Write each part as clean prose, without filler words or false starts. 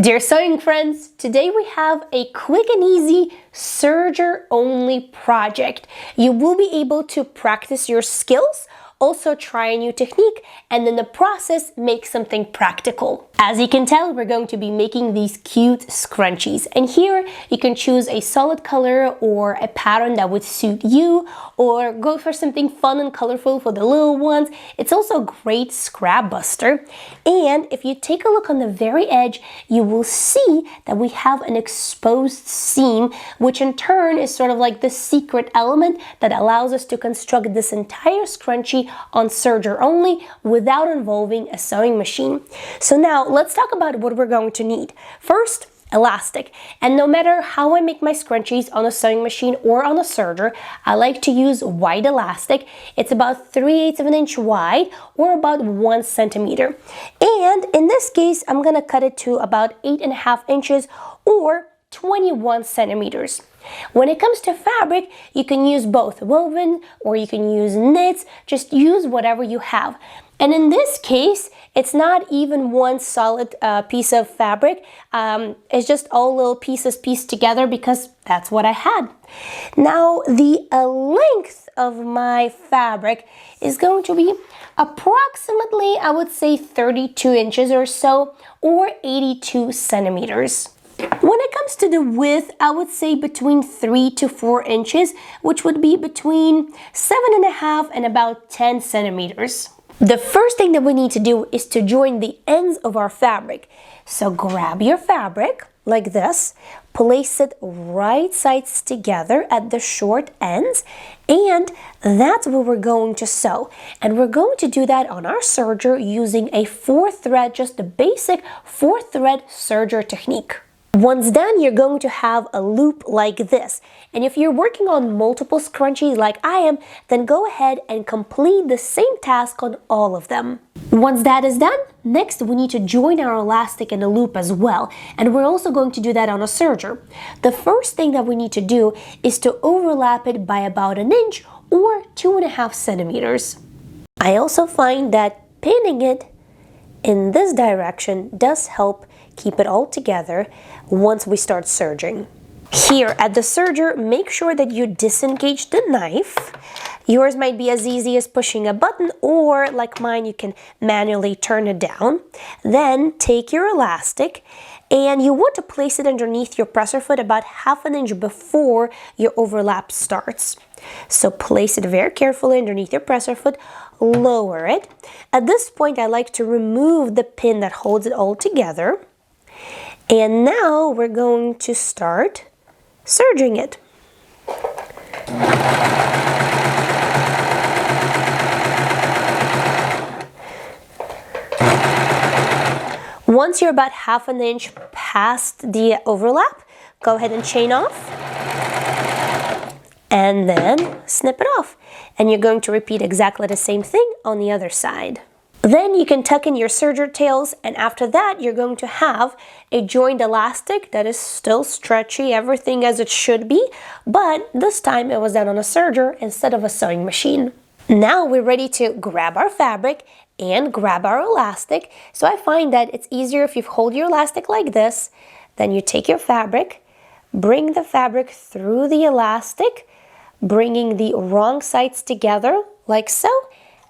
Dear sewing friends, today we have a quick and easy serger only project. You will be able to practice your skills, also try a new technique, and in the process make something practical. As you can tell, we're going to be making these cute scrunchies, and here you can choose a solid color or a pattern that would suit you, or go for something fun and colorful for the little ones. It's also a great scrap buster, and if you take a look on the very edge, you will see that we have an exposed seam, which in turn is sort of like the secret element that allows us to construct this entire scrunchie on serger only without involving a sewing machine. So now let's talk about what we're going to need. First, elastic. And no matter how I make my scrunchies on a sewing machine or on a serger, I like to use wide elastic. It's about 3/8 of an inch wide or about 1 centimeter. And in this case, I'm gonna cut it to about 8.5 inches or 21 centimeters. When it comes to fabric, you can use both woven or you can use knits, just use whatever you have. And in this case, it's not even one solid piece of fabric. It's just all little pieces pieced together because that's what I had. Now, the length of my fabric is going to be approximately, I would say 32 inches or so, or 82 centimeters. When it comes to the width, I would say between 3 to 4 inches, which would be between 7.5 and about 10 centimeters. The first thing that we need to do is to join the ends of our fabric. So grab your fabric like this, place it right sides together at the short ends, and that's where we're going to sew. And we're going to do that on our serger using a 4-thread, just the basic 4-thread serger technique. Once done, you're going to have a loop like this. And if you're working on multiple scrunchies like I am, then go ahead and complete the same task on all of them. Once that is done, next we need to join our elastic in a loop as well. And we're also going to do that on a serger. The first thing that we need to do is to overlap it by about 1 inch or 2.5 centimeters. I also find that pinning it in this direction does help keep it all together once we start serging. Here at the serger, make sure that you disengage the knife. Yours might be as easy as pushing a button, or like mine, you can manually turn it down. Then take your elastic and you want to place it underneath your presser foot about 1/2 inch before your overlap starts. So place it very carefully underneath your presser foot, lower it. At this point, I like to remove the pin that holds it all together. And now we're going to start serging it. Once you're about 1/2 inch past the overlap, go ahead and chain off and then snip it off. And you're going to repeat exactly the same thing on the other side. Then you can tuck in your serger tails, and after that you're going to have a joined elastic that is still stretchy, everything as it should be, but this time it was done on a serger instead of a sewing machine. Now we're ready to grab our fabric and grab our elastic. So I find that it's easier if you hold your elastic like this, then you take your fabric, bring the fabric through the elastic, bringing the wrong sides together like so,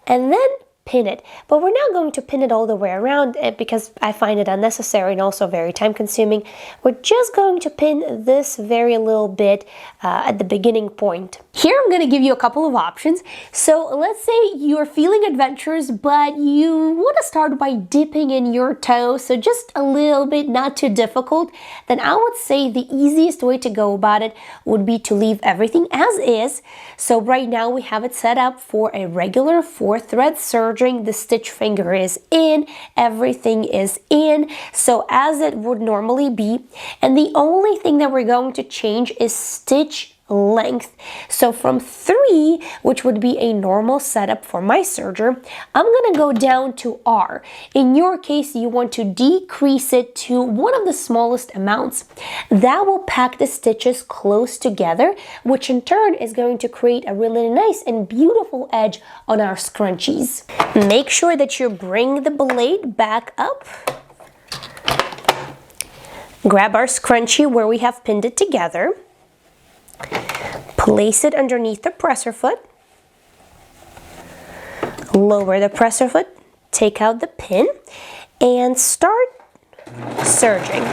and then pin it. But we're not going to pin it all the way around because I find it unnecessary and also very time consuming. We're just going to pin this very little bit at the beginning point. Here I'm going to give you a couple of options. So let's say you're feeling adventurous, but you want to start by dipping in your toe, so just a little bit, not too difficult. Then I would say the easiest way to go about it would be to leave everything as is. So right now we have it set up for a regular 4-thread serger. The stitch finger is in, everything is in, so as it would normally be. And the only thing that we're going to change is stitch length. So from 3, which would be a normal setup for my serger, I'm gonna go down to R. In your case, you want to decrease it to one of the smallest amounts. That will pack the stitches close together, which in turn is going to create a really nice and beautiful edge on our scrunchies. Make sure that you bring the blade back up Grab our scrunchie where we have pinned it together. Place it underneath the presser foot. Lower the presser foot, take out the pin, and start serging.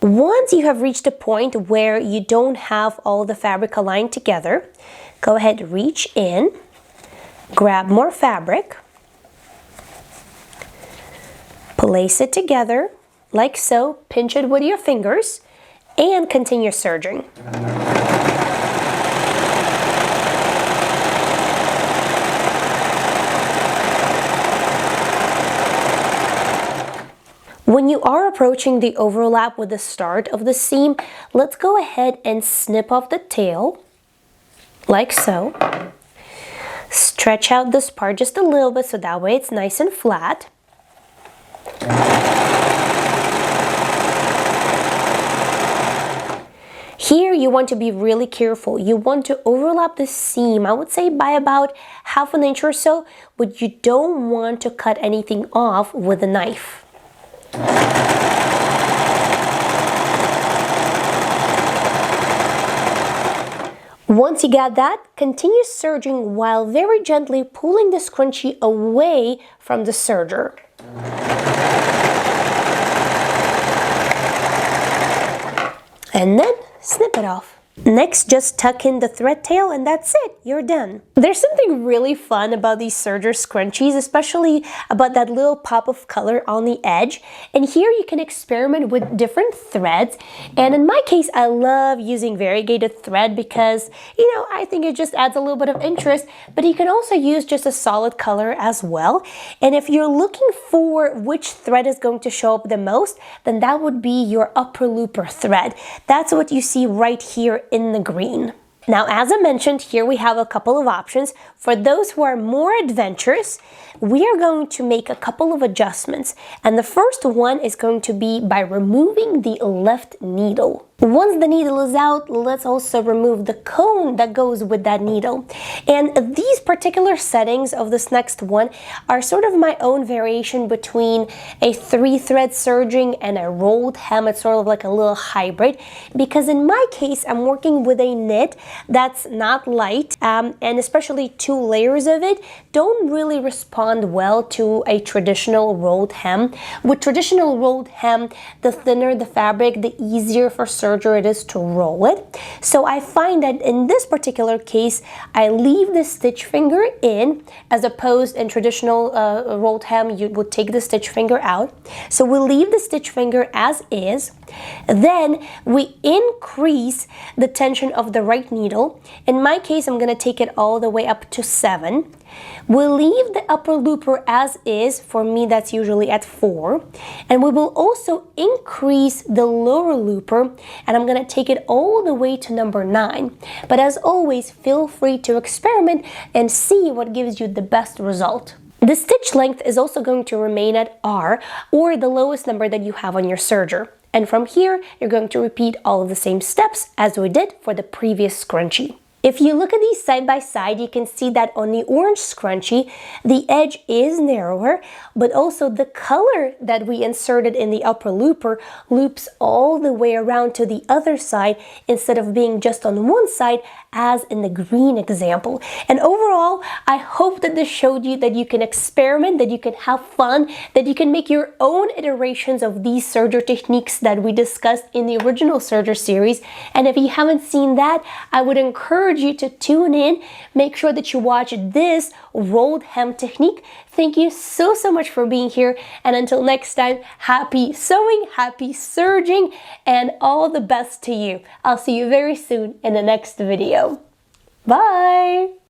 Once you have reached a point where you don't have all the fabric aligned together, go ahead, reach in, grab more fabric, place it together like so, pinch it with your fingers, and continue serging. When you are approaching the overlap with the start of the seam, let's go ahead and snip off the tail, like so. Stretch out this part just a little bit so that way it's nice and flat. Here you want to be really careful. You want to overlap the seam, I would say by about ½ inch or so, but you don't want to cut anything off with a knife. Once you got that, continue serging while very gently pulling the scrunchie away from the serger. And then snip it off. Next, just tuck in the thread tail and that's it, you're done. There's something really fun about these serger scrunchies, especially about that little pop of color on the edge. And here you can experiment with different threads. And in my case, I love using variegated thread because, I think it just adds a little bit of interest, but you can also use just a solid color as well. And if you're looking for which thread is going to show up the most, then that would be your upper looper thread. That's what you see right here in the green. Now, as I mentioned, here we have a couple of options. For those who are more adventurous, we are going to make a couple of adjustments. And the first one is going to be by removing the left needle. Once the needle is out, let's also remove the cone that goes with that needle. And these particular settings of this next one are sort of my own variation between a 3-thread serging and a rolled hem. It's sort of like a little hybrid, because in my case, I'm working with a knit that's not light, and especially 2 layers of it don't really respond well to a traditional rolled hem. With traditional rolled hem, the thinner the fabric, the easier for serger it is to roll it. So I find that in this particular case, I leave the stitch finger in, as opposed in traditional rolled hem, you would take the stitch finger out. So we'll leave the stitch finger as is. Then we increase the tension of the right needle. In my case, I'm going to take it all the way up to 7. We'll leave the upper looper as is. For me, that's usually at 4. And we will also increase the lower looper, and I'm going to take it all the way to number 9. But as always, feel free to experiment and see what gives you the best result. The stitch length is also going to remain at R, or the lowest number that you have on your serger. And from here, you're going to repeat all of the same steps as we did for the previous scrunchie. If you look at these side by side, you can see that on the orange scrunchie, the edge is narrower, but also the color that we inserted in the upper looper loops all the way around to the other side instead of being just on one side, as in the green example. And overall, I hope that this showed you that you can experiment, that you can have fun, that you can make your own iterations of these serger techniques that we discussed in the original serger series. And if you haven't seen that, I would encourage you to tune in. Make sure that you watch this rolled hem technique. Thank you so much for being here, and until next time, happy sewing, happy serging, and all the best to you. I'll see you very soon in the next video. Bye!